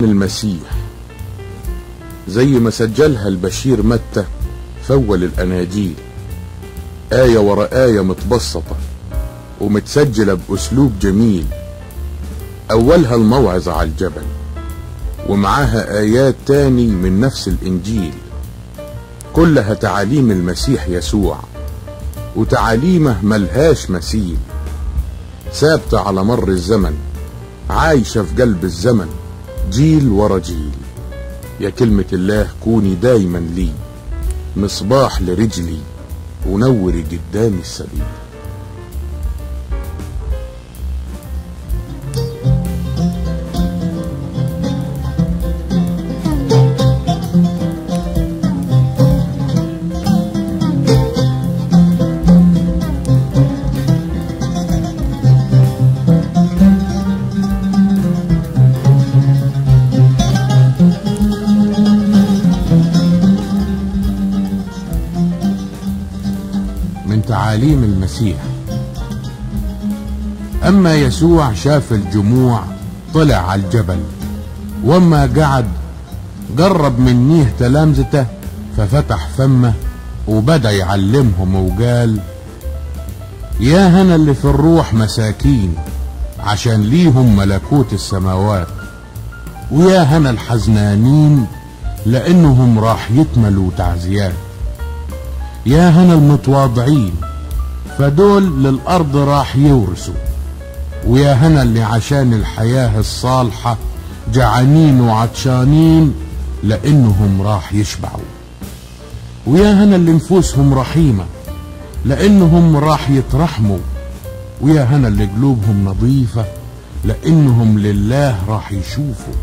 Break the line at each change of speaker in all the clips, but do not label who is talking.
المسيح زي ما سجلها البشير متى في أول الأناجيل، آية ورا آية متبسطة ومتسجلة بأسلوب جميل. أولها الموعظة على الجبل، ومعاها آيات تاني من نفس الإنجيل، كلها تعاليم المسيح يسوع، وتعاليمه ملهاش مثيل، ثابتة على مر الزمن، عايشة في قلب الزمن جيل ورا جيل. يا كلمة الله كوني دايما لي مصباح لرجلي، ونوري قدامي السبيل. من تعاليم المسيح. أما يسوع شاف الجموع طلع على الجبل، وما قعد قرب منيه تلامذته ففتح فمه وبدأ يعلمهم وقال: يا هنا اللي في الروح مساكين عشان ليهم ملكوت السماوات، ويا هنا الحزنانين لأنهم راح يكملوا تعزيات، يا هنا المتواضعين فدول للأرض راح يورثوا، ويا هنا اللي عشان الحياة الصالحة جعانين وعطشانين لأنهم راح يشبعوا، ويا هنا اللي نفوسهم رحيمة لأنهم راح يترحموا، ويا هنا اللي قلوبهم نظيفة لأنهم لله راح يشوفوا،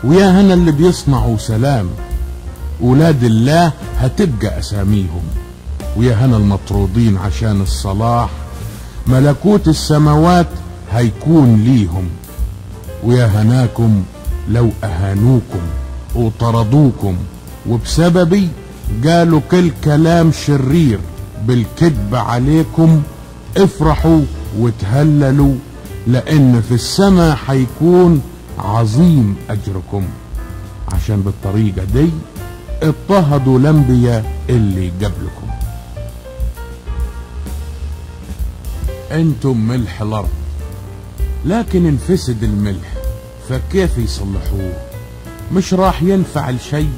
ويا هنا اللي بيصنعوا سلام أولاد الله هتبقى أساميهم، ويا هنا المطرودين عشان الصلاح ملكوت السماوات هيكون ليهم، ويا هناكم لو أهانوكم وطردوكم وبسببي قالوا كل كلام شرير بالكذب عليكم، افرحوا وتهللوا لأن في السماء هيكون عظيم أجركم. عشان بالطريقة دي اضطهدوا الأنبياء اللي قبلكم. انتم ملح الأرض، لكن انفسد الملح فكيف يصلحوه؟ مش راح ينفع الشيء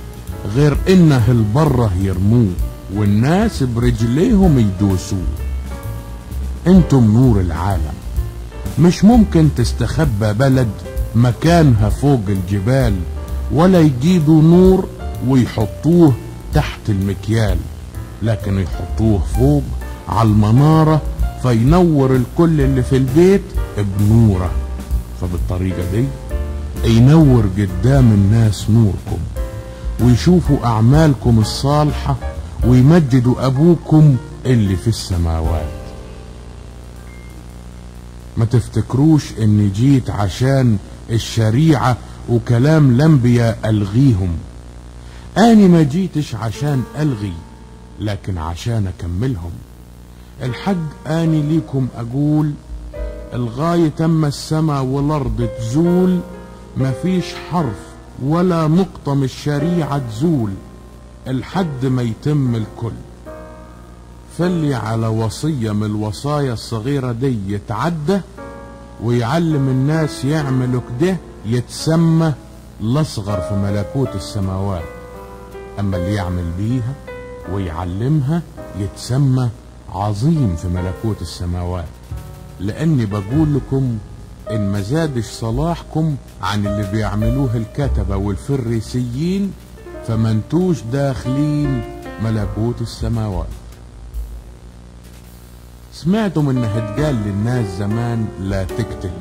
غير انه البره يرموه والناس برجليهم يدوسوه. انتم نور العالم، مش ممكن تستخبى بلد مكانها فوق الجبال، ولا يجيبوا نور ويحطوه تحت المكيال، لكن يحطوه فوق على المنارة فينور الكل اللي في البيت بنوره. فبالطريقة دي ينور قدام الناس نوركم، ويشوفوا أعمالكم الصالحة ويمجدوا أبوكم اللي في السماوات. ما تفتكروش اني جيت عشان الشريعة وكلام الانبياء الغيهم، اني ما جيتش عشان الغي لكن عشان اكملهم. الحق اني ليكم اقول الغاية تم السماء والارض تزول، مفيش حرف ولا نقطة من الشريعة تزول الحد ما يتم الكل. فاللي على وصية من الوصايا الصغيرة دي يتعدى ويعلم الناس يعملوا كده يتسمى الأصغر في ملكوت السماوات، أما اللي يعمل بيها ويعلمها يتسمى عظيم في ملكوت السماوات. لأني بقول لكم إن ما زادش صلاحكم عن اللي بيعملوه الكتبة والفريسيين فما انتوش داخلين ملكوت السماوات. سمعتم انه اتقال للناس زمان لا تقتل،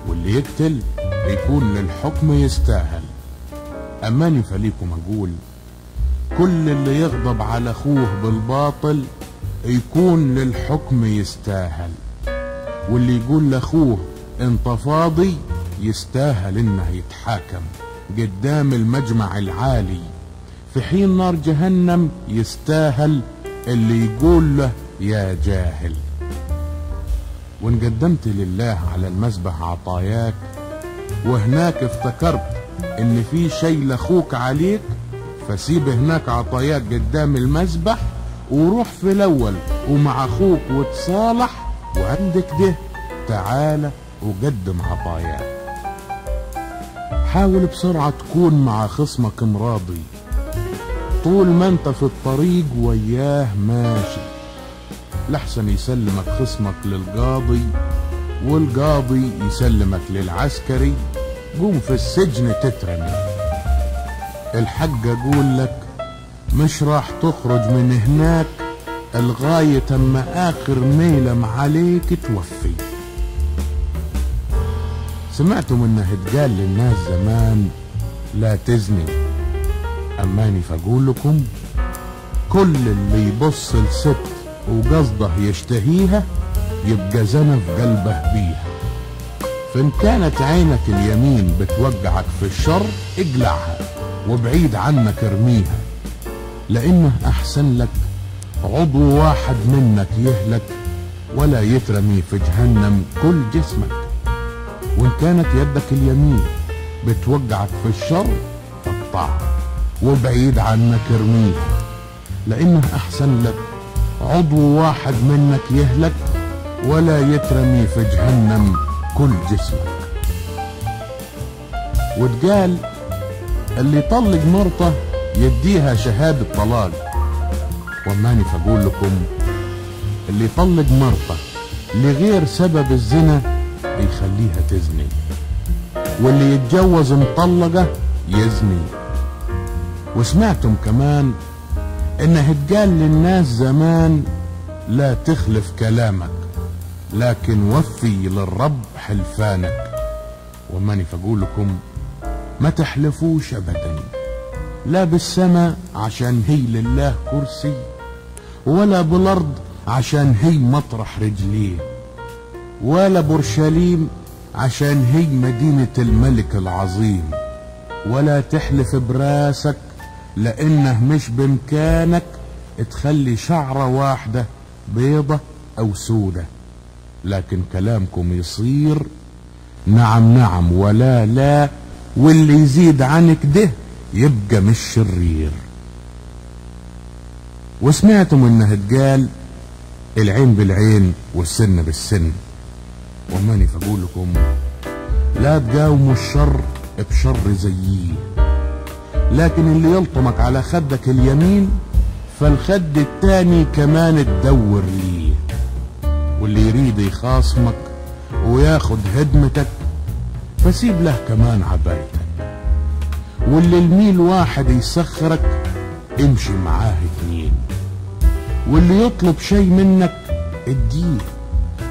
واللي يقتل يكون للحكم يستاهل. اماني فليكم اقول كل اللي يغضب على اخوه بالباطل يكون للحكم يستاهل، واللي يقول لاخوه انت فاضي يستاهل انه يتحاكم قدام المجمع العالي، في حين نار جهنم يستاهل اللي يقول له يا جاهل. وان قدمت لله على المذبح عطاياك وهناك افتكرت ان في شي لاخوك عليك، فسيب هناك عطاياك قدام المذبح وروح في الاول ومع اخوك وتصالح، وعندك ده تعالى وقدم عطاياك. حاول بسرعة تكون مع خصمك مراضي طول ما انت في الطريق وياه ماشي، لحسن يسلمك خصمك للقاضي والقاضي يسلمك للعسكري، قوم في السجن تترمي. الحق اقول لك مش راح تخرج من هناك لغاية اما اخر ميلم عليك توفي. سمعتم انه اتقال للناس زمان لا تزني، اماني فاقول لكم كل اللي يبص لست وقصده يشتهيها يبقى زنى في قلبه بيها. فان كانت عينك اليمين بتوقعك في الشر اقلعها وبعيد عنك ارميها، لانه احسن لك عضو واحد منك يهلك ولا يترمي في جهنم كل جسمك. وان كانت يدك اليمين بتوقعك في الشر فاقطعها وبعيد عنك ارميها، لانه احسن لك عضو واحد منك يهلك ولا يترمي في جهنم كل جسمك. وتقال اللي يطلق مرته يديها شهادة طلاق، وماني فاقول لكم اللي يطلق مرته لغير سبب الزنا يخليها تزني، واللي يتجوز مطلقة يزني. وسمعتم كمان انه اتقال للناس زمان لا تخلف كلامك لكن وفي للرب حلفانك، وماني فاقول لكم ما تحلفوش ابدا، لا بالسماء عشان هي لله كرسي، ولا بالارض عشان هي مطرح رجليه، ولا بورشليم عشان هي مدينة الملك العظيم، ولا تحلف براسك لانه مش بامكانك تخلي شعرة واحدة بيضة او سودة، لكن كلامكم يصير نعم نعم ولا لا، واللي يزيد عنك ده يبقى مش شرير. وسمعتم انه اتقال العين بالعين والسن بالسن، وماني فاقول لكم لا تقاوموا الشر بشر زيه، لكن اللي يلطمك على خدك اليمين فالخد التاني كمان تدور ليه، واللي يريد يخاصمك وياخد هدمتك فسيب له كمان عبايتك، واللي الميل واحد يسخرك امشي معاه اتنين، واللي يطلب شي منك اديه،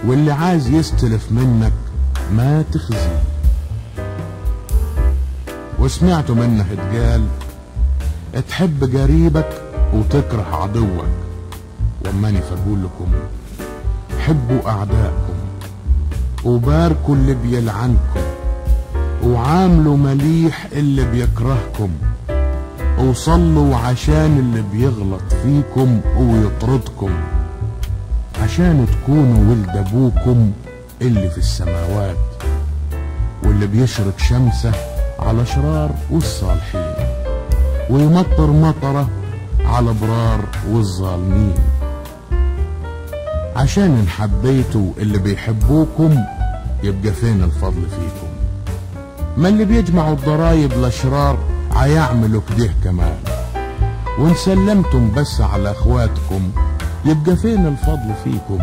واللي عايز يستلف منك ما تخزيه. وسمعتم انه اتقال تحب قريبك وتكره عدوك، وماني فاقول لكم حبوا اعدائكم وباركوا اللي بيلعنكم وعاملوا مليح اللي بيكرهكم وصلوا عشان اللي بيغلط فيكم ويطردكم، عشان تكونوا ولد ابوكم اللي في السماوات، واللي بيشرق شمسه على اشرار والصالحين ويمطر مطره على ابرار والظالمين، عشان ان حبيتوا اللي بيحبوكم يبقى فين الفضل فيكم؟ ما اللي بيجمعوا الضرايب الاشرار هيعملوا كده كمان، وان سلمتم بس على اخواتكم يبقى فين الفضل فيكم؟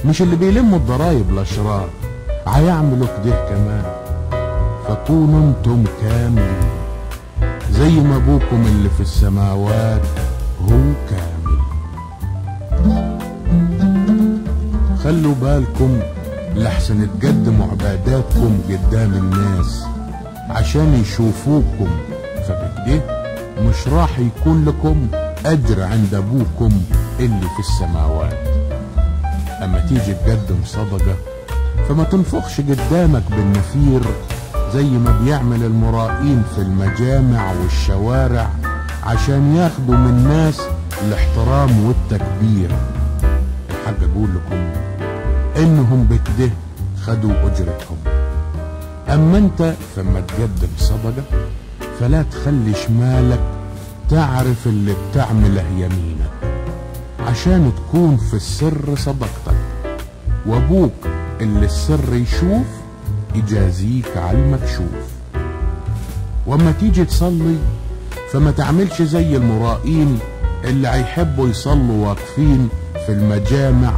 مش اللي بيلموا الضرايب الاشرار هيعملوا كده كمان، فكونوا انتم كاملين زي ما ابوكم اللي في السماوات هو كامل. خلوا بالكم لحسن تقدموا عباداتكم قدام الناس عشان يشوفوكم، فبكده مش راح يكون لكم اجر عند ابوكم اللي في السماوات. اما تيجي تقدم صدقة فما تنفخش قدامك بالنفير زي ما بيعمل المرائين في المجامع والشوارع عشان ياخدوا من الناس الاحترام والتكبير. الحق اقول لكم انهم بكده خدوا اجرتهم. اما انت فما تقدم صدقة فلا تخلي شمالك تعرف اللي بتعمله يمينك، عشان تكون في السر صدقتك، وابوك اللي السر يشوف يجازيك على المكشوف. واما تيجي تصلي فما تعملش زي المرائين اللي هيحبوا يصلوا واقفين في المجامع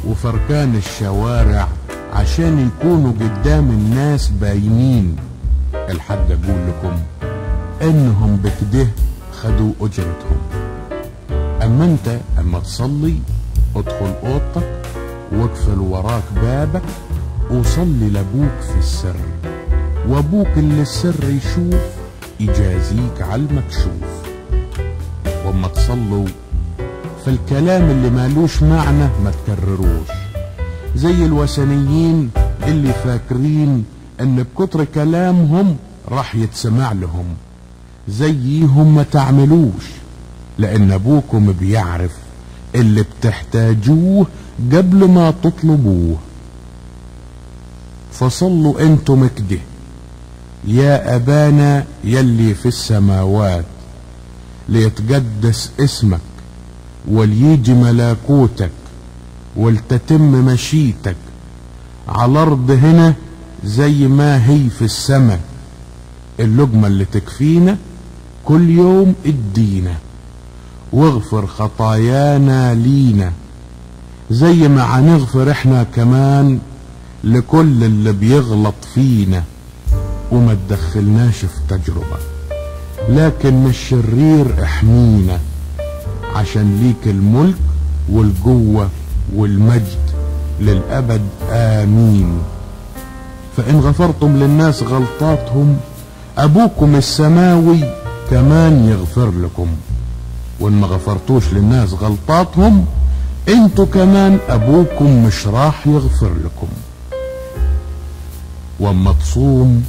وفركان الشوارع عشان يكونوا قدام الناس باينين. الحاج اقول لكم انهم بكده خدوا اجرتهم. اما انت اما تصلي ادخل اوضتك واقفل وراك بابك وصلي لابوك في السر، وابوك اللي السر يشوف يجازيك على المكشوف. واما تصلوا فالكلام اللي مالوش معنى ما تكرروش، زي الوثنيين اللي فاكرين ان بكتر كلامهم راح يتسمع لهم. زيهم ما تعملوش، لان ابوكم بيعرف اللي بتحتاجوه قبل ما تطلبوه. فصلوا انتم كده: يا ابانا يلي في السماوات، ليتقدس اسمك، وليجي ملكوتك، ولتتم مشيتك على الارض هنا زي ما هي في السماء. اللقمة اللي تكفينا كل يوم ادينا، واغفر خطايانا لينا زي ما هنغفر احنا كمان لكل اللي بيغلط فينا، وما تدخلناش في تجربة لكن من الشرير احمينا، عشان ليك الملك والقوة والمجد للأبد آمين. فإن غفرتم للناس غلطاتهم أبوكم السماوي كمان يغفر لكم، وإن ما غفرتوش للناس غلطاتهم انتوا كمان أبوكم مش راح يغفر لكم. واما تصوم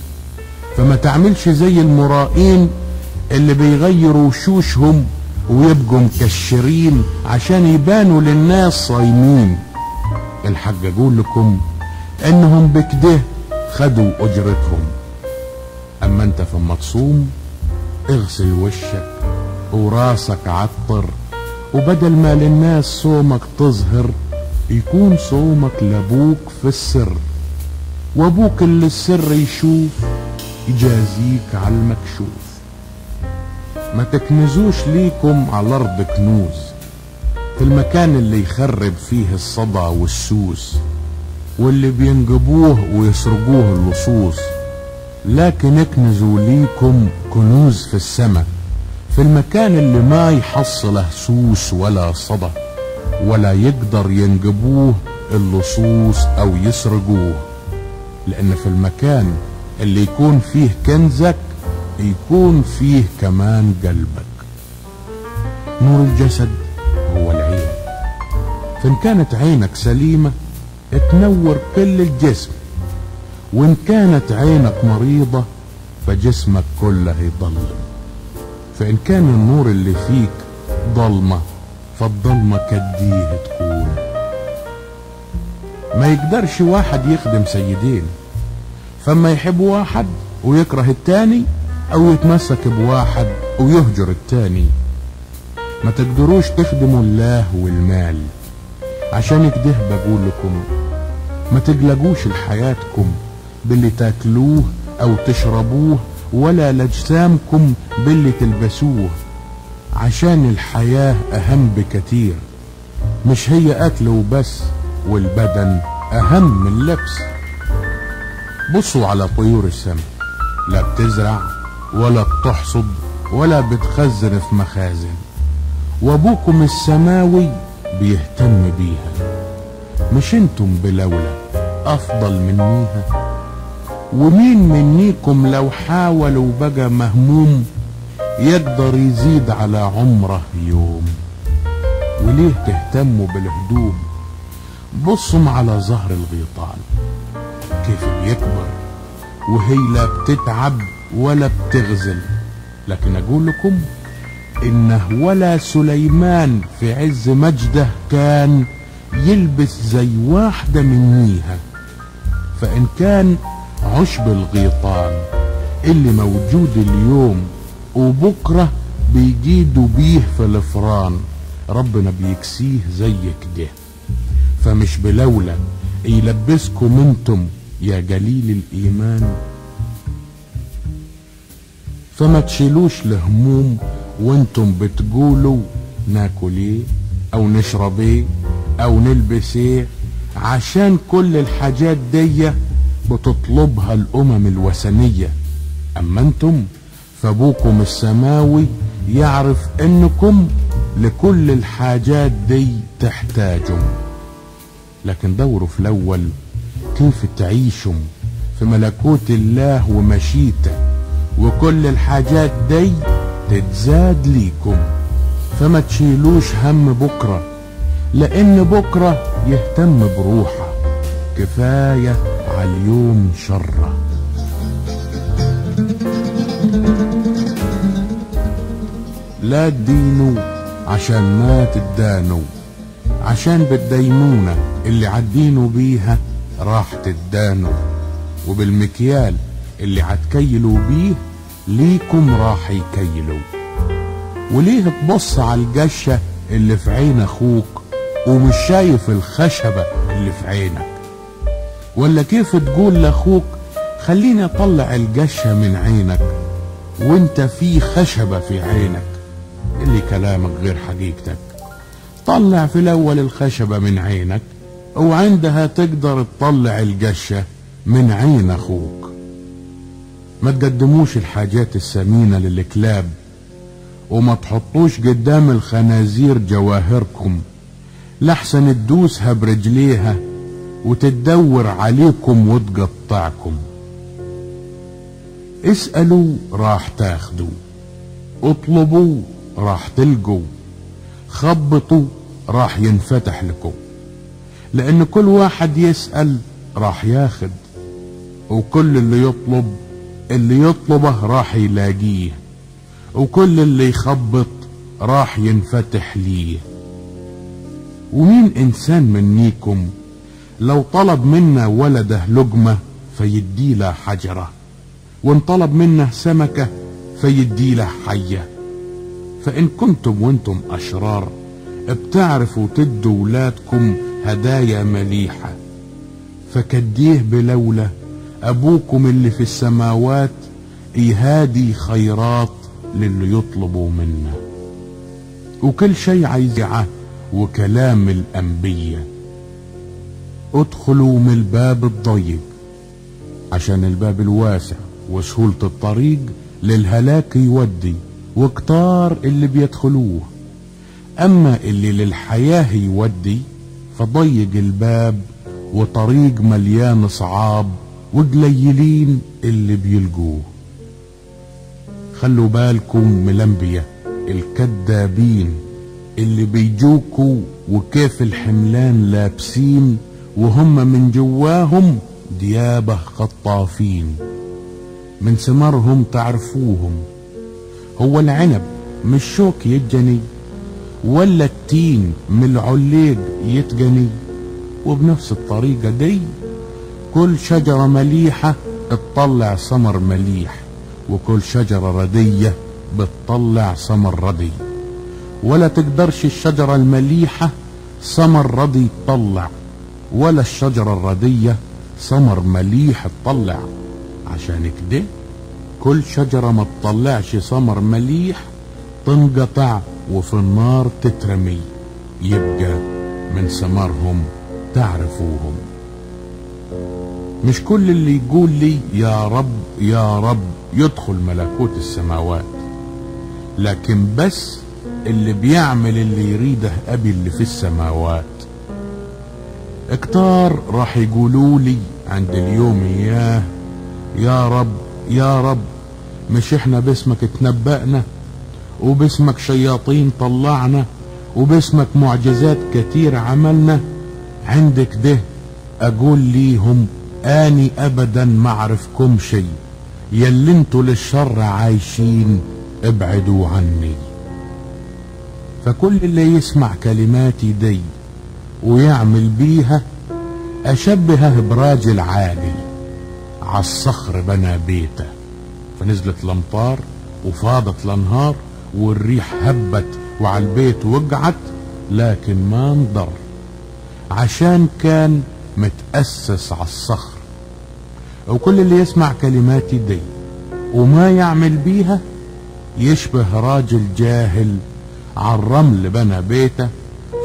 فما تعملش زي المرائين اللي بيغيروا وشوشهم ويبقوا مكشرين عشان يبانوا للناس صايمين. الحاج اقول لكم انهم بكده خدوا اجرتهم. اما انت فما تصوم اغسل وشك وراسك عطر، وبدل ما للناس صومك تظهر يكون صومك لابوك في السر، وابوك اللي السر يشوف يجازيك على المكشوف. ما تكنزوش ليكم على الارض كنوز في المكان اللي يخرب فيه الصدى والسوس واللي بينجبوه ويسرقوه اللصوص، لكن اكنزوا ليكم كنوز في السماء، في المكان اللي ما يحصله سوس ولا صدى ولا يقدر ينجبوه اللصوص او يسرقوه. لان في المكان اللي يكون فيه كنزك يكون فيه كمان قلبك. نور الجسد هو العين، فإن كانت عينك سليمة تنور كل الجسم، وإن كانت عينك مريضة فجسمك كله يضلم. فإن كان النور اللي فيك ضلمة فالضلمة كديه تكون. ما يقدرش واحد يخدم سيدين، فما يحب واحد ويكره التاني، او يتمسك بواحد ويهجر التاني. ما تقدروش تخدموا الله والمال. عشان كده بقول لكم ما تقلقوش لحياتكم باللي تاكلوه او تشربوه، ولا لاجسامكم باللي تلبسوه، عشان الحياة اهم بكتير. مش هي اكل وبس، والبدن اهم من اللبس. بصوا على طيور السماء، لا بتزرع ولا بتحصد ولا بتخزن في مخازن، وابوكم السماوي بيهتم بيها. مش انتم بلولا افضل منيها؟ ومين منيكم لو حاول وبقى مهموم يقدر يزيد على عمره يوم؟ وليه تهتموا بالهدوم؟ بصوا على ظهر الغيطان كيف بيكبر وهي لا بتتعب ولا بتغزل. لكن اقول لكم انه ولا سليمان في عز مجده كان يلبس زي واحدة منيها. فان كان عشب الغيطان اللي موجود اليوم وبكرة بيجيدوا بيه في الفران، ربنا بيكسيه زي كده. فمش بلولا يلبسكم انتم يا جليل الإيمان. فما تشيلوش الهموم وانتم بتقولوا ناكل ايه او نشرب ايه او نلبس ايه، عشان كل الحاجات دي بتطلبها الامم الوثنية. اما انتم فابوكم السماوي يعرف انكم لكل الحاجات دي تحتاجوا. لكن دوروا في الاول كيف تعيشوا في ملكوت الله ومشيته، وكل الحاجات دي تتزاد ليكم. فما تشيلوش هم بكرة، لان بكرة يهتم بروحه، كفاية على اليوم شره. لا تدينوا عشان ما تدانوا، عشان بالدينونة اللي عدينوا بيها راح تدانوا، وبالمكيال اللي عتكيلوا بيه ليكم راح يكيلوا. وليه تبص على الجشة اللي في عين اخوك ومش شايف الخشبة اللي في عينك؟ ولا كيف تقول لاخوك خليني اطلع الجشة من عينك وانت في خشبة في عينك؟ اللي كلامك غير حقيقتك. طلع في الاول الخشبة من عينك وعندها تقدر تطلع الجشة من عين اخوك. ما تقدموش الحاجات الثمينة للكلاب، وما تحطوش قدام الخنازير جواهركم، لحسن تدوسها برجليها وتدور عليكم وتقطعكم. اسألوا راح تاخدوا، اطلبوا راح تلقوا، خبطوا راح ينفتح لكم. لان كل واحد يسأل راح ياخد، وكل اللي يطلبه راح يلاقيه، وكل اللي يخبط راح ينفتح ليه. ومين انسان منيكم لو طلب منا ولده لقمة فيديله حجرة، وان طلب منه سمكة فيديله حية؟ فإن كنتم وانتم أشرار بتعرفوا تدوا ولادكم هدايا مليحة، فكديه بلولا أبوكم اللي في السماوات يهادي خيرات للي يطلبوا منه. وكل شيء عايزعه وكلام الأنبياء. ادخلوا من الباب الضيق، عشان الباب الواسع وسهولة الطريق للهلاك يودي، وكتار اللي بيدخلوه. اما اللي للحياة يودي فضيق الباب وطريق مليان صعاب، وقليلين اللي بيلقوه. خلوا بالكم من الانبياء الكذابين اللي بيجوكوا وكيف الحملان لابسين وهم من جواهم ديابة خطافين. من ثمرهم تعرفوهم. هو العنب مش شوك يتجني، ولا التين من العليق يتجني؟ وبنفس الطريقة دي كل شجرة مليحة بتطلع ثمر مليح، وكل شجرة ردية بتطلع ثمر ردي. ولا تقدرش الشجرة المليحة ثمر ردي تطلع، ولا الشجرة الردية ثمر مليح تطلع. عشان كده كل شجرة ما تطلعش ثمر مليح تنقطع وفي النار تترمي. يبقى من ثمرهم تعرفوهم. مش كل اللي يقول لي يا رب يا رب يدخل ملكوت السماوات، لكن بس اللي بيعمل اللي يريده أبي اللي في السماوات. اكتار راح يقولوا لي عند اليوم اياه يا رب يا رب، مش احنا باسمك اتنبأنا، وباسمك شياطين طلعنا، وباسمك معجزات كتير عملنا؟ عندك ده اقول ليهم اني ابدا ما اعرفكم شي، يلي انتوا للشر عايشين ابعدوا عني. فكل اللي يسمع كلماتي دي ويعمل بيها اشبهه براجل عالي عالصخر بنى بيته، فنزلت الامطار وفاضت الانهار والريح هبت وعلى البيت وقعت، لكن ما انضر عشان كان متأسس عالصخر. وكل اللي يسمع كلماتي دي وما يعمل بيها يشبه راجل جاهل عالرمل بنى بيته،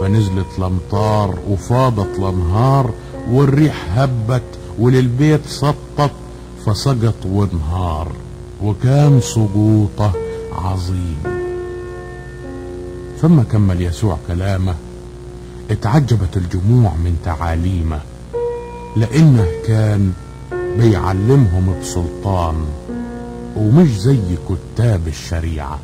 فنزلت الامطار وفاضت الانهار والريح هبت وللبيت سطت فسقط وانهار، وكان سقوطه عظيم. ثم كمل يسوع كلامه، اتعجبت الجموع من تعاليمه، لانه كان بيعلمهم بسلطان ومش زي كتاب الشريعة.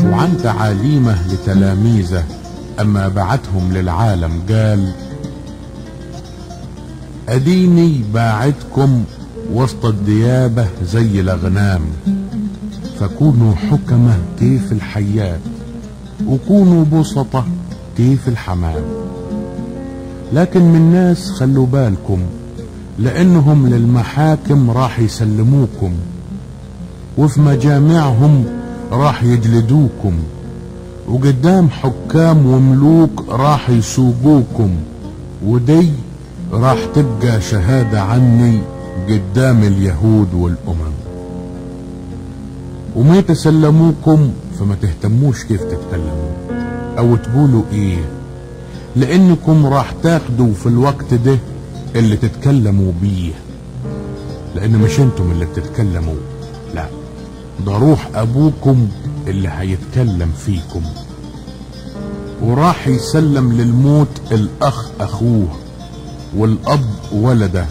وعن تعاليمه لتلاميذه أما بعتهم للعالم قال: أديني باعتكم وسط الديابة زي الأغنام، فكونوا حكمة كيف الحيات وكونوا بسطة كيف الحمام. لكن من ناس خلوا بالكم، لأنهم للمحاكم راح يسلموكم، وفي مجامعهم راح يجلدوكم، وقدام حكام وملوك راح يسوقوكم، ودي راح تبقى شهادة عني قدام اليهود والأمم. وما يتسلموكم فما تهتموش كيف تتكلموا او تقولوا ايه، لانكم راح تاخدوا في الوقت ده اللي تتكلموا بيه، لان مش انتم اللي بتتكلموا، لا، ده روح ابوكم اللي هيتكلم فيكم. وراح يسلم للموت الاخ اخوه والاب ولده،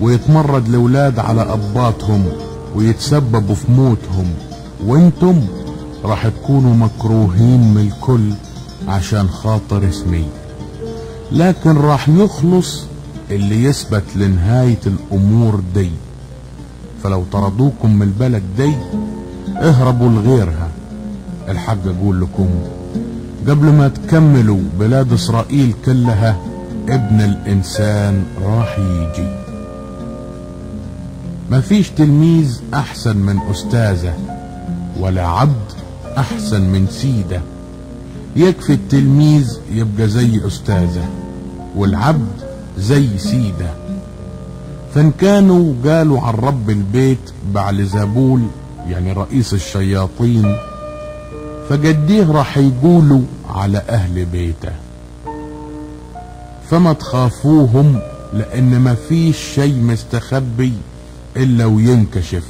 ويتمرد الاولاد على اباتهم ويتسببوا في موتهم، وانتم راح تكونوا مكروهين من الكل عشان خاطر اسمي، لكن راح يخلص اللي يثبت لنهاية الامور دي. فلو طردوكم من البلد دي اهربوا لغيرها. الحق اقول لكم، قبل ما تكملوا بلاد اسرائيل كلها ابن الانسان راح يجي. ما فيش تلميذ احسن من استاذه، ولا عبد احسن من سيده. يكفي التلميذ يبقى زي استاذه، والعبد زي سيده. فان كانوا قالوا عن رب البيت بعلزبول يعني رئيس الشياطين، فقديه راح يقولوا على اهل بيته. فما تخافوهم، لان ما فيش شيء مستخبي الا وينكشف،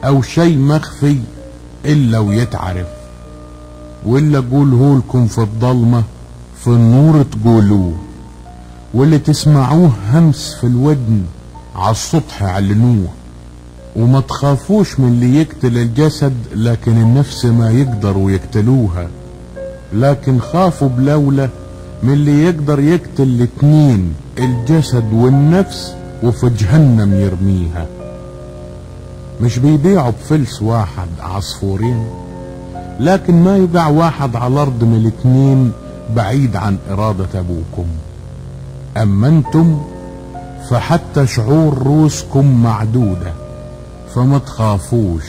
او شيء مخفي الا ويتعرف. واللي اقوله لكم في الضلمة في النور تقولوه، واللي تسمعوه همس في الودن على السطح علنوه. وما تخافوش من اللي يقتل الجسد، لكن النفس ما يقدروا يقتلوها. لكن خافوا بلولة من اللي يقدر يقتل الاتنين، الجسد والنفس، وفي جهنم يرميها. مش بيبيعوا بفلس واحد عصفورين، لكن ما يقع واحد على الارض من الاتنين بعيد عن ارادة ابوكم. اما انتم فحتى شعور روسكم معدودة، فما تخافوش،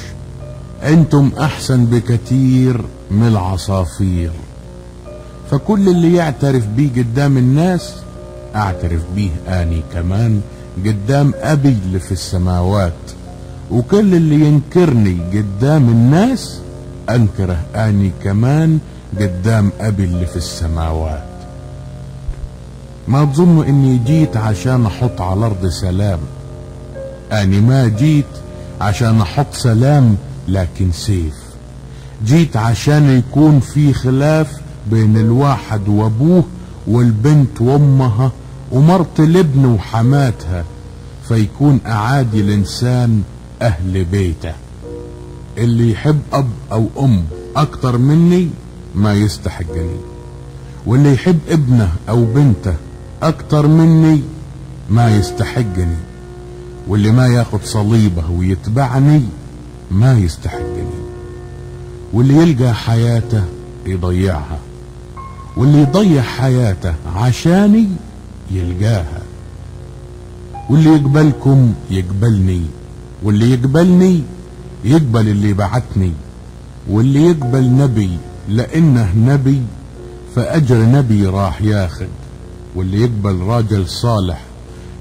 انتم احسن بكتير من العصافير. فكل اللي يعترف بيه قدام الناس اعترف بيه اني كمان قدام ابي اللي في السماوات، وكل اللي ينكرني قدام الناس انكره اني كمان قدام ابي اللي في السماوات. ما تظنوا اني جيت عشان احط على الارض سلام، اني ما جيت عشان احط سلام لكن سيف. جيت عشان يكون في خلاف بين الواحد وابوه، والبنت وامها، ومرت الابن وحماتها، فيكون اعادي الانسان اهل بيته. اللي يحب اب او ام اكتر مني ما يستحقني، واللي يحب ابنه او بنته اكتر مني ما يستحقني، واللي ما ياخد صليبه ويتبعني ما يستحقني، واللي يلقى حياته يضيعها، واللي يضيع حياته عشاني يلقاها، واللي يقبلكم يقبلني، واللي يقبلني يقبل اللي بعتني، واللي يقبل نبي لانه نبي فاجر نبي راح ياخد، واللي يقبل راجل صالح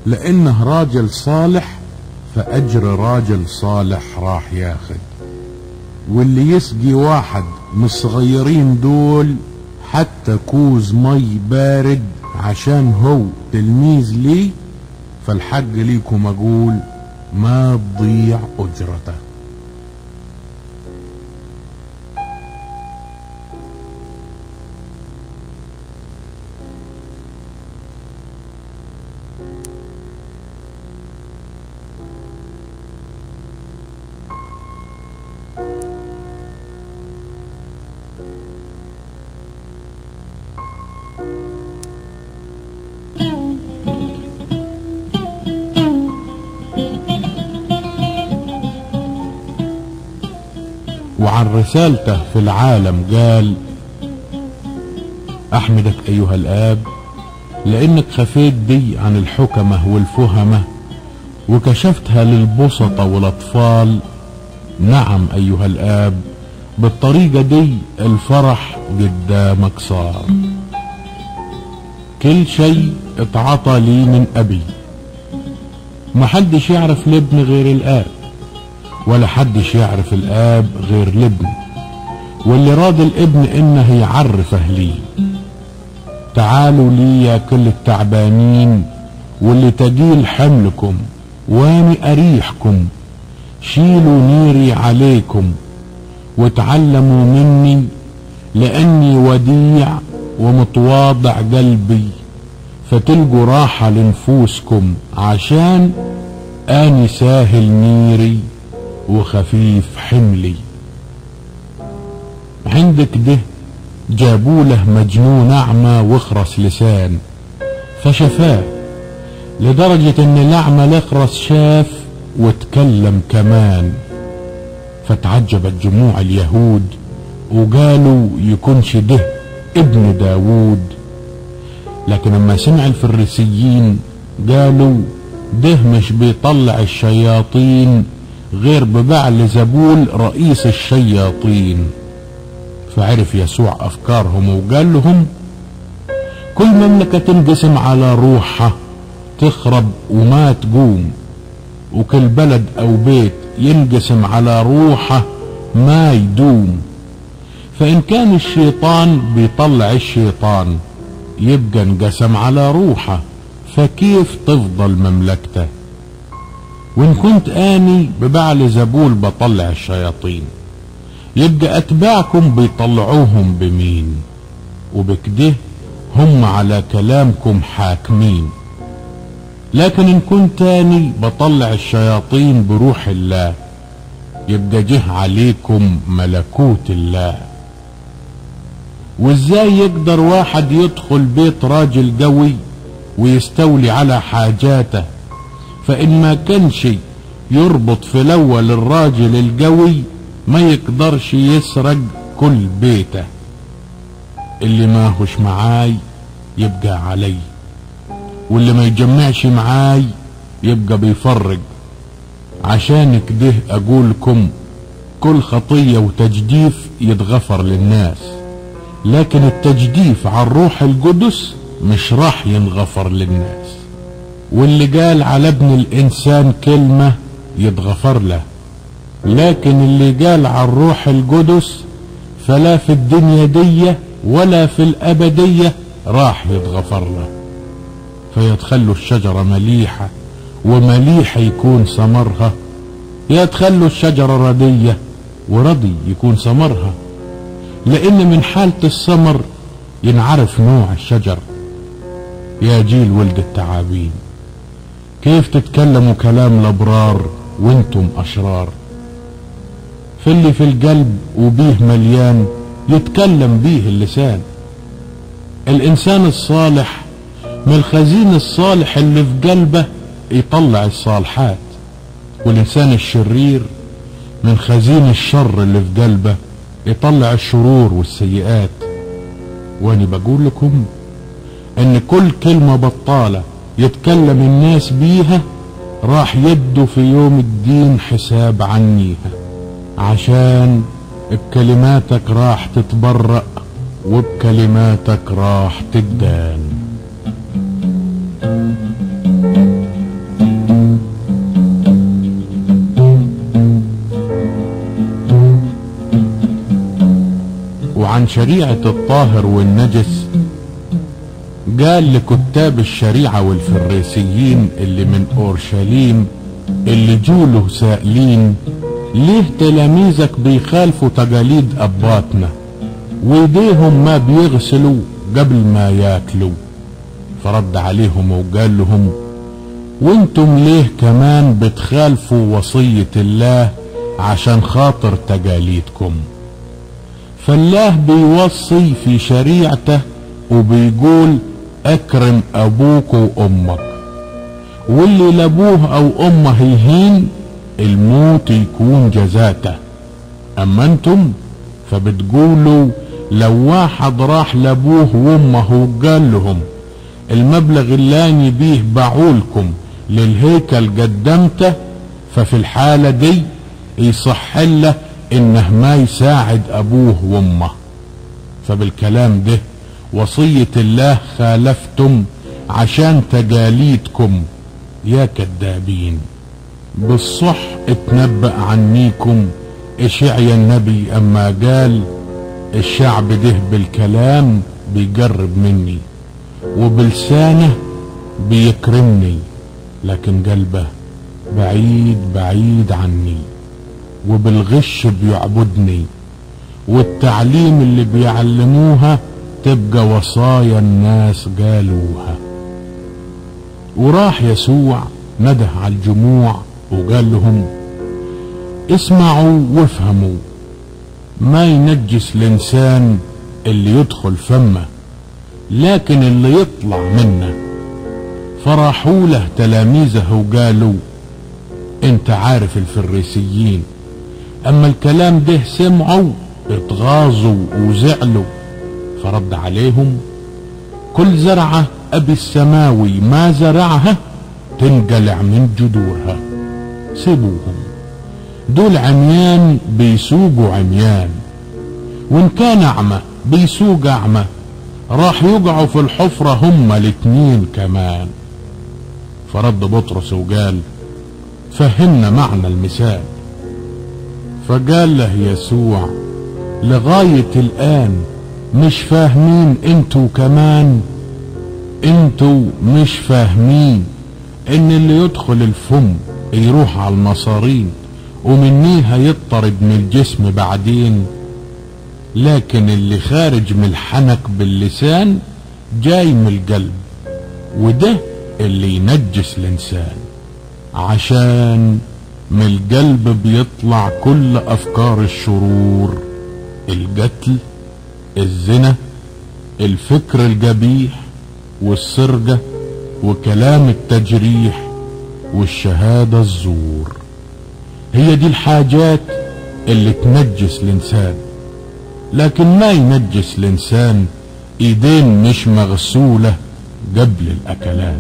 لانه راجل صالح فاجر راجل صالح راح ياخد، واللي يسقي واحد من الصغيرين دول حتى كوز مي بارد عشان هو تلميذ لي، فالحق ليكم اقول ما تضيع اجرته. وعن رسالته في العالم قال: احمدك ايها الاب لانك خفيت بي عن الحكمة والفهمة وكشفتها للبسطة والاطفال. نعم ايها الاب، بالطريقة دي الفرح قدامك صار. كل شيء اتعطى لي من ابي، محدش يعرف الابن غير الاب، ولا حدش يعرف الاب غير الابن، واللي راد الابن انه يعرفه لي. تعالوا لي يا كل التعبانين واللي تقيل حملكم واني اريحكم، شيلوا نيري عليكم وتعلموا مني لاني وديع ومتواضع قلبي، فتلقوا راحة لنفوسكم عشان اني ساهل نيري وخفيف حملي. عندك ده جابوله مجنون اعمى واخرس لسان فشفاه، لدرجة ان الاعمى الاخرس شاف واتكلم كمان. فتعجبت جموع اليهود وقالوا يكونش ده ابن داوود. لكن لما سمع الفريسيين قالوا ده مش بيطلع الشياطين غير ببعل زبول رئيس الشياطين. فعرف يسوع افكارهم وقال لهم: كل مملكة تنقسم على روحها تخرب وما تقوم، وكل بلد او بيت ينقسم على روحه ما يدوم. فان كان الشيطان بيطلع الشيطان يبقى انقسم على روحه، فكيف تفضل مملكته؟ وان كنت اني ببعل زبول بطلع الشياطين، يبقى اتباعكم بيطلعوهم بمين؟ وبكده هم على كلامكم حاكمين. لكن ان كنت اني بطلع الشياطين بروح الله، يبقى جه عليكم ملكوت الله. وازاي يقدر واحد يدخل بيت راجل قوي ويستولي على حاجاته؟ فإن ما كانش يربط في الأول الراجل القوي ما يقدرش يسرق كل بيته. اللي ما هوش معاي يبقى علي، واللي ما يجمعش معاي يبقى بيفرق. عشان كده أقولكم كل خطية وتجديف يتغفر للناس، لكن التجديف على الروح القدس مش راح ينغفر للناس. واللي قال على ابن الانسان كلمة يتغفر له، لكن اللي قال على الروح القدس فلا في الدنيا دي ولا في الابدية راح يتغفر له. فيتخلوا الشجرة مليحة ومليحة يكون ثمرها، يتخلوا الشجرة ردية وردي يكون ثمرها. لان من حالة الثمر ينعرف نوع الشجر. يا جيل ولد التعابين، كيف تتكلموا كلام الابرار وانتم اشرار. في اللي في القلب وبيه مليان يتكلم بيه اللسان. الانسان الصالح من الخزين الصالح اللي في قلبه يطلع الصالحات، والانسان الشرير من خزين الشر اللي في قلبه يطلع الشرور والسيئات. وانا بقول لكم ان كل كلمة بطالة يتكلم الناس بيها راح يدوا في يوم الدين حساب عنيها، عشان بكلماتك راح تتبرأ وبكلماتك راح تدان. وعن شريعة الطاهر والنجس قال لكتاب الشريعة والفريسيين اللي من اورشليم اللي جوله سائلين: ليه تلاميذك بيخالفوا تقاليد اباتنا وايديهم ما بيغسلوا قبل ما ياكلوا؟ فرد عليهم وقال لهم: وانتم ليه كمان بتخالفوا وصية الله عشان خاطر تقاليدكم؟ فالله بيوصي في شريعته وبيقول: اكرم ابوك وامك، واللي لابوه او امه يهين الموت يكون جزاته. اما انتم فبتقولوا لو واحد راح لابوه وامه وقال لهم: المبلغ اللي اني بيه بعولكم للهيكل قدمته، ففي الحالة دي يصح له انه ما يساعد ابوه وامه. فبالكلام ده وصية الله خالفتم عشان تقاليدكم يا كذابين. بالصح اتنبأ عنيكم اشعيا النبي اما قال: الشعب ده بالكلام بيقرب مني وبلسانه بيكرمني، لكن قلبه بعيد بعيد عني، وبالغش بيعبدني، والتعليم اللي بيعلموها تبقى وصايا الناس قالوها. وراح يسوع نده على الجموع وقال لهم: اسمعوا وافهموا، ما ينجس الانسان اللي يدخل فمه، لكن اللي يطلع منه. فراحوا له تلاميذه وقالوا: انت عارف الفريسيين، اما الكلام ده سمعوا اتغاظوا وزعلوا. فرد عليهم: كل زرعة ابي السماوي ما زرعها تنقلع من جذورها. سيبوهم، دول عميان بيسوقوا عميان، وان كان اعمى بيسوق اعمى، راح يقعوا في الحفرة هما الاتنين كمان. فرد بطرس وقال: فهمنا معنى المثال. فقال له يسوع: لغاية الآن مش فاهمين انتوا كمان؟ انتوا مش فاهمين ان اللي يدخل الفم يروح على المصارين ومنيها يطرد من الجسم بعدين، لكن اللي خارج من الحنك باللسان جاي من القلب، وده اللي ينجس الانسان، عشان من القلب بيطلع كل افكار الشرور: القتل، الزنا، الفكر القبيح، والسرقة، وكلام التجريح، والشهادة الزور. هي دي الحاجات اللي تنجس الانسان، لكن ما ينجس الانسان ايدين مش مغسولة قبل الاكلات.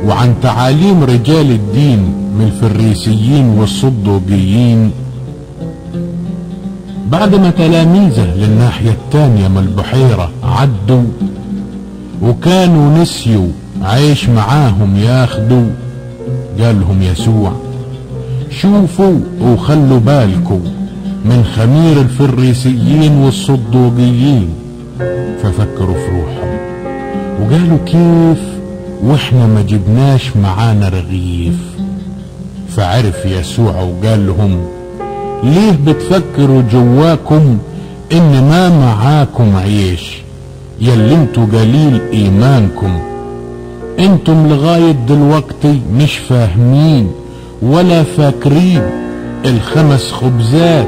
وعن تعاليم رجال الدين من الفريسيين والصدوقيين، بعد ما تلاميذه للناحية التانية من البحيرة عدوا وكانوا نسيوا عيش معاهم ياخدوا، قال لهم يسوع: شوفوا وخلوا بالكم من خمير الفريسيين والصدوقيين. ففكروا في روحهم وقالوا: كيف واحنا ما جبناش معانا رغيف؟ فعرف يسوع وقال لهم: ليه بتفكروا جواكم ان ما معاكم عيش؟ ياللي انتوا قليل ايمانكم، انتم لغاية دلوقتي مش فاهمين ولا فاكرين ال5 خبزات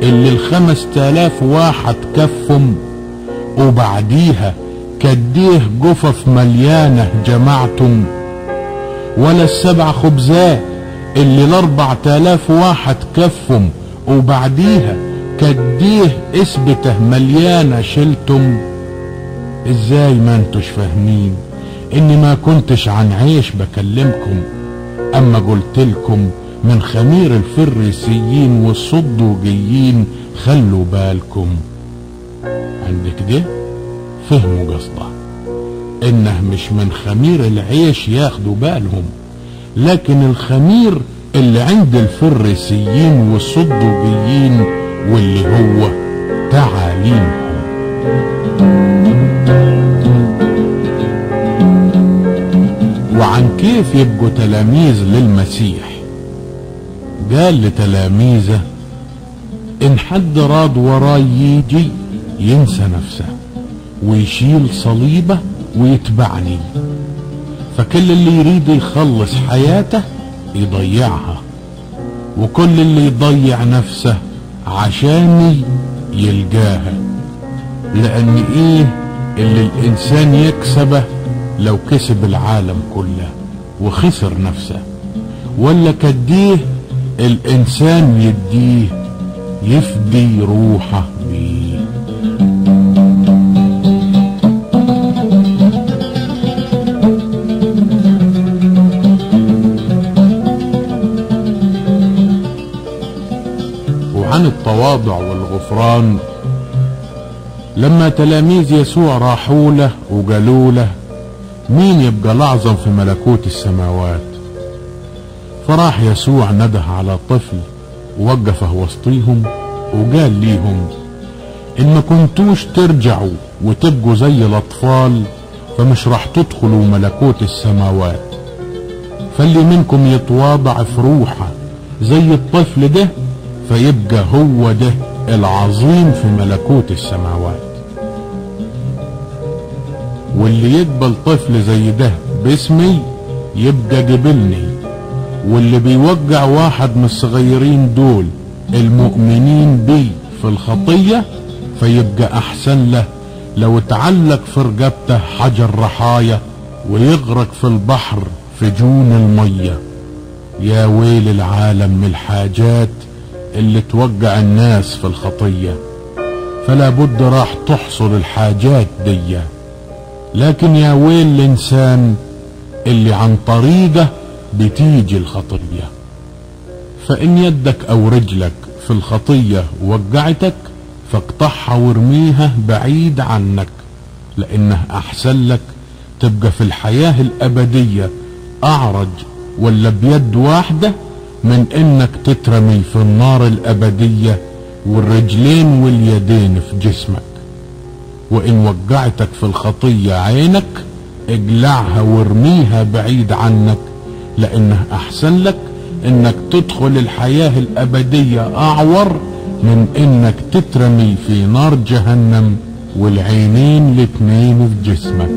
اللي ال5000 واحد كفهم، وبعديها كديه جفف مليانة جمعتم، ولا ال7 خبزات اللي ال4000 واحد كفهم، وبعديها كديه اسبته مليانة شلتم. ازاي ما انتوش فاهمين اني ما كنتش عن عيش بكلمكم، اما قلتلكم من خمير الفريسيين والصدوقيين خلوا بالكم. عند كده فهموا قصده، انه مش من خمير العيش ياخدوا بالهم، لكن الخمير اللي عند الفريسيين والصدوقيين واللي هو تعاليمهم. وعن كيف يبقوا تلاميذ للمسيح، قال لتلاميذه ان حد راد وراي يجي ينسى نفسه ويشيل صليبه ويتبعني، فكل اللي يريد يخلص حياته يضيعها، وكل اللي يضيع نفسه عشاني يلقاها. لان ايه اللي الانسان يكسبه لو كسب العالم كله وخسر نفسه؟ ولا كديه الانسان يديه يفدي روحه بيه. وعن التواضع والغفران، لما تلاميذ يسوع راحوا له وقالوا له مين يبقى الأعظم في ملكوت السماوات، فراح يسوع نده على طفل ووقفه وسطيهم وقال ليهم إن ما كنتوش ترجعوا وتبقوا زي الأطفال فمش راح تدخلوا ملكوت السماوات. فاللي منكم يتواضع في روحه زي الطفل ده فيبقى هو ده العظيم في ملكوت السماوات. واللي يقبل طفل زي ده باسمي يبقى قبلني، واللي بيوقع واحد من الصغيرين دول المؤمنين بي في الخطية فيبقى احسن له لو اتعلق في رقبته حجر رحايا ويغرق في البحر في جون المية. يا ويل العالم من الحاجات اللي توقع الناس في الخطية، فلا بد راح تحصل الحاجات دي. لكن يا ويل الانسان اللي عن طريقه بتيجي الخطية. فإن يدك أو رجلك في الخطية وقعتك فاقطعها وارميها بعيد عنك، لأنه أحسن لك تبقى في الحياة الأبدية أعرج ولا بيد واحدة من إنك تترمي في النار الأبدية والرجلين واليدين في جسمك. وإن وقعتك في الخطية عينك اقلعها وارميها بعيد عنك، لأنه أحسن لك إنك تدخل الحياة الأبدية أعور من إنك تترمي في نار جهنم والعينين الاتنين في جسمك.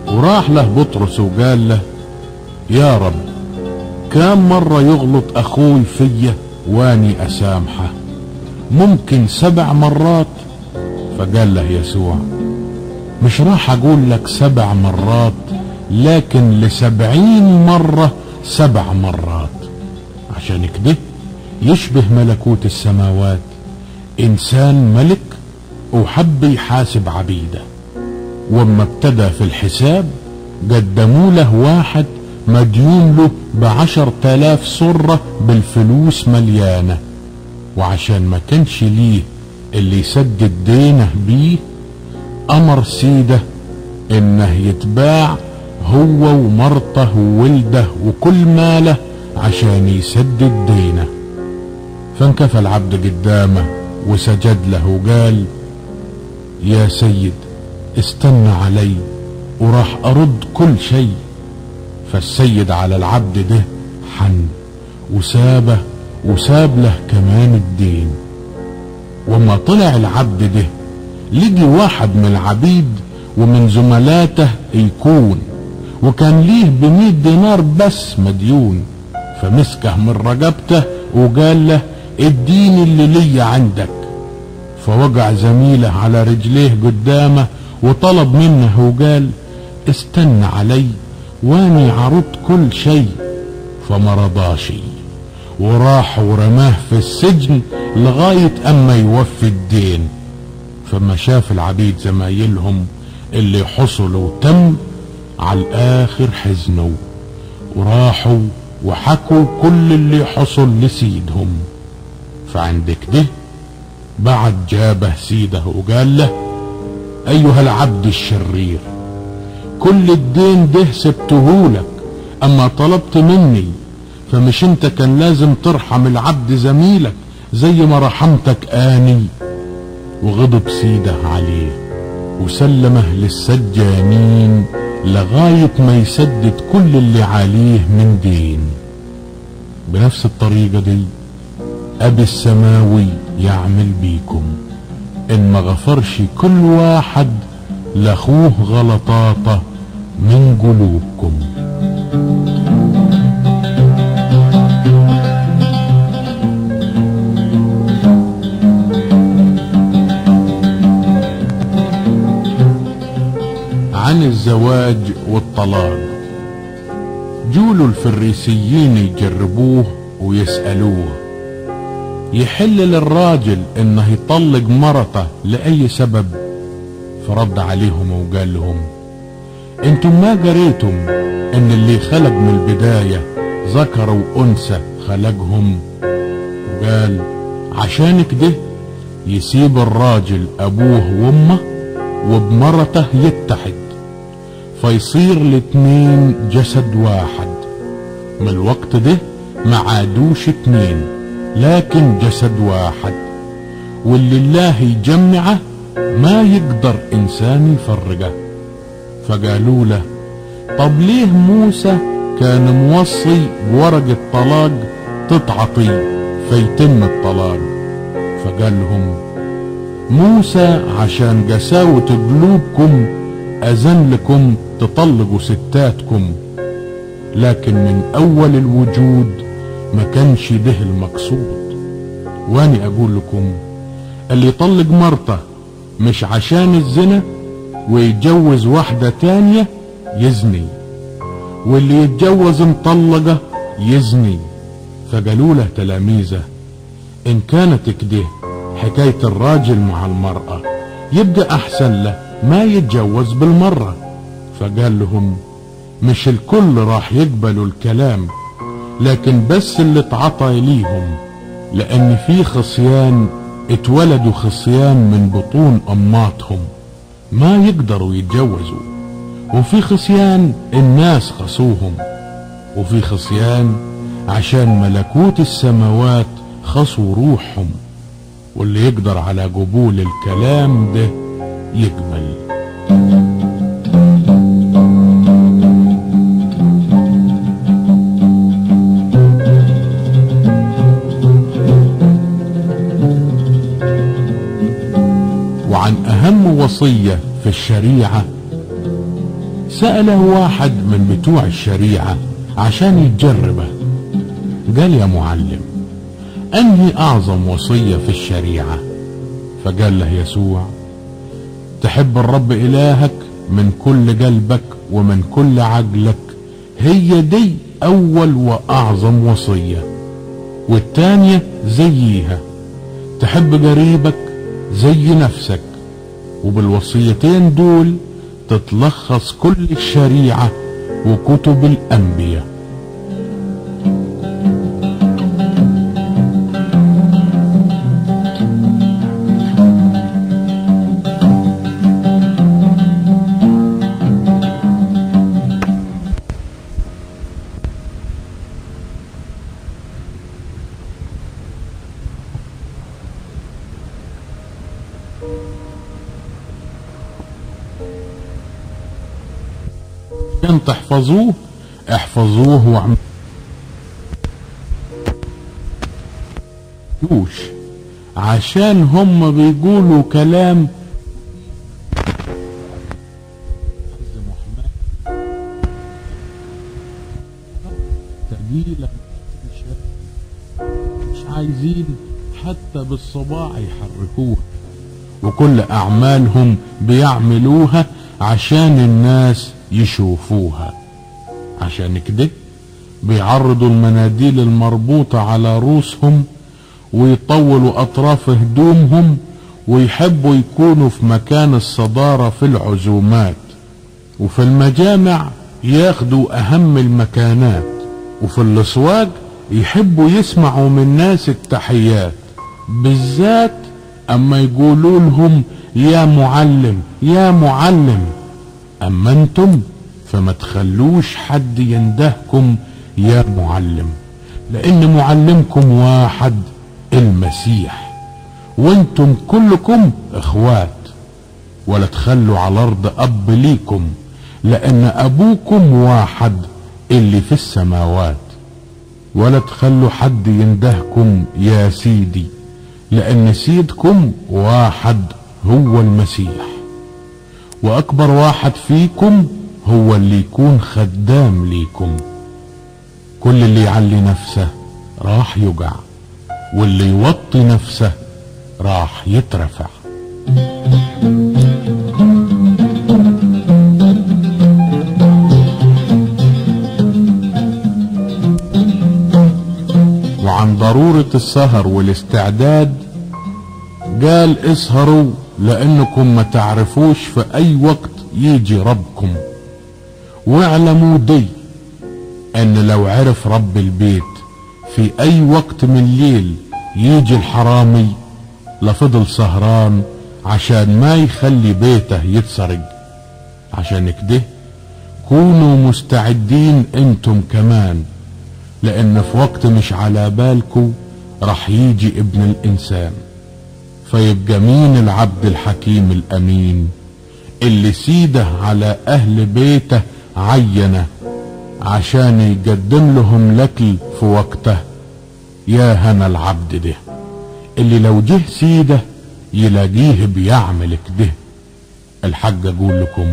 وراح له بطرس وقال له يا رب كم مرة يغلط أخوي فيا واني أسامحه؟ ممكن 7 مرات؟ فقال له يسوع مش راح أقول لك 7 مرات، لكن ل70 مرة 7 مرات. عشان كده يشبه ملكوت السماوات إنسان ملك وحب يحاسب عبيده، وما ابتدى في الحساب قدموا له واحد مديون له ب10,000 صرة بالفلوس مليانة، وعشان ما كانش ليه اللي يسدد دينه بيه امر سيده انه يتباع هو ومرته وولده وكل ماله عشان يسدد دينه. فانكفى العبد قدامه وسجد له وقال يا سيد استنى علي وراح ارد كل شيء. فالسيد على العبد ده حن وسابه وساب له كمان الدين. وما طلع العبد ده لقي واحد من العبيد ومن زملاته يكون، وكان ليه ب100 دينار بس مديون، فمسكه من رقبته وقال له اديني اللي ليا عندك. فوقع زميله على رجليه قدامه وطلب منه وقال استنى علي واني عرضت كل شيء، فما رضاشي وراح ورماه في السجن لغاية اما يوفي الدين. فما شاف العبيد زمايلهم اللي حصلوا تم على الاخر حزنوا وراحوا وحكوا كل اللي حصل لسيدهم. فعند كده بعد جابه سيده وقال له ايها العبد الشرير، كل الدين ده سبتهولك اما طلبت مني، فمش انت كان لازم ترحم العبد زميلك زي ما رحمتك اني؟ وغضب سيده عليه وسلمه للسجانين لغاية ما يسدد كل اللي عليه من دين. بنفس الطريقة دي ابي السماوي يعمل بيكم ان ما غفرش كل واحد لاخوه غلطاته من قلوبكم. عن الزواج والطلاق. جولوا الفريسيين يجربوه ويسألوه يحل للراجل انه يطلق مرته لأي سبب؟ فرد عليهم وقال لهم انتم ما قريتم ان اللي خلق من البداية ذكر وانثى خلقهم؟ وقال عشان كده يسيب الراجل ابوه وامه وبمرته يتحد فيصير الاتنين جسد واحد. من الوقت ده ما عادوش اتنين لكن جسد واحد، واللي الله يجمعه ما يقدر انسان يفرقه. فقالوا له طب ليه موسى كان موصي بورقة طلاق تتعطي فيتم الطلاق؟ فقال لهم موسى عشان قساوة قلوبكم اذن لكم تطلقوا ستاتكم، لكن من اول الوجود ما كانش ده المقصود. واني اقول لكم اللي يطلق مرته مش عشان الزنا ويتجوز واحدة تانية يزني، واللي يتجوز مطلقة يزني. فقالوا له تلاميذه ان كانت كده حكاية الراجل مع المرأة يبقى احسن له ما يتجوز بالمرة. فقال لهم مش الكل راح يقبلوا الكلام، لكن بس اللي اتعطى ليهم، لان في خصيان اتولدوا خصيان من بطون اماتهم ما يقدروا يتجوزوا، وفي خصيان الناس خصوهم، وفي خصيان عشان ملكوت السماوات خصوا روحهم. واللي يقدر على قبول الكلام ده يقبل. وعن اهم وصية في الشريعة سأله واحد من بتوع الشريعة عشان يتجربه، قال يا معلم انهي اعظم وصية في الشريعة؟ فقال له يسوع تحب الرب الهك من كل قلبك ومن كل عقلك، هي دي اول واعظم وصية، والتانية زيها تحب قريبك زي نفسك. وبالوصيتين دول تتلخص كل الشريعة وكتب الانبياء. عشان تحفظوه احفظوه وعملوش، عشان هم بيقولوا كلام تقيلة مش عايزين حتى بالصباع يحركوها، وكل أعمالهم بيعملوها عشان الناس يشوفوها. عشان كده بيعرضوا المناديل المربوطة على رؤوسهم ويطولوا أطراف هدومهم، ويحبوا يكونوا في مكان الصدارة في العزومات، وفي المجامع ياخدوا أهم المكانات، وفي الأسواق يحبوا يسمعوا من ناس التحيات، بالذات أما يقولوا لهم يا معلم يا معلم. أما انتم فما تخلوش حد يندهكم يا معلم، لأن معلمكم واحد المسيح، وانتم كلكم اخوات. ولا تخلوا على الارض اب ليكم، لان ابوكم واحد اللي في السماوات. ولا تخلوا حد يندهكم يا سيدي، لان سيدكم واحد هو المسيح. واكبر واحد فيكم هو اللي يكون خدام ليكم. كل اللي يعلي نفسه راح يقع، واللي يوطي نفسه راح يترفع. وعن ضرورة السهر والاستعداد قال اسهروا، لانكم ما تعرفوش في اي وقت يجي ربكم. واعلموا دي ان لو عرف رب البيت في اي وقت من الليل يجي الحرامي لفضل سهران عشان ما يخلي بيته يتسرق. عشان كده كونوا مستعدين انتم كمان، لان في وقت مش على بالكو راح يجي ابن الانسان. فيبقى مين العبد الحكيم الامين اللي سيده على اهل بيته عينه عشان يقدم لهم الاكل في وقته؟ يا هنا العبد ده اللي لو جه سيده يلاقيه بيعمل كده. الحق اقول لكم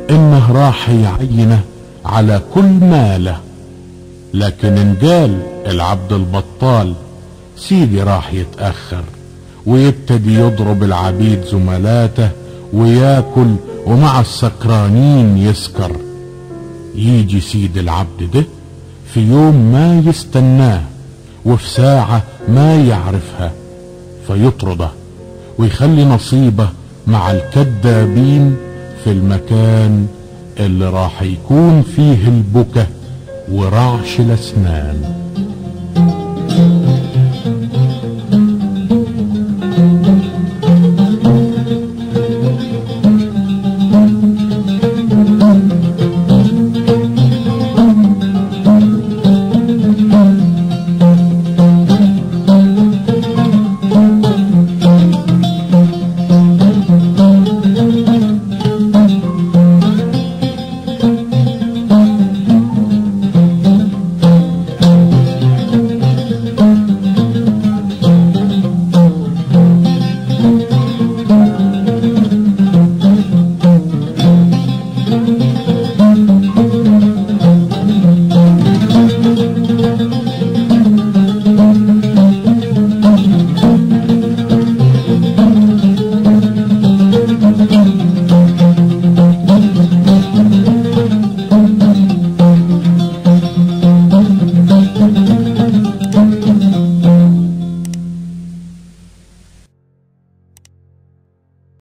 انه راح يعينه على كل ماله. لكن ان قال العبد البطال سيدي راح يتأخر ويبتدي يضرب العبيد زملاته وياكل ومع السكرانين يسكر، يجي سيد العبد ده في يوم ما يستناه وفي ساعة ما يعرفها فيطرده ويخلي نصيبه مع الكذابين في المكان اللي راح يكون فيه البكا ورعش الاسنان.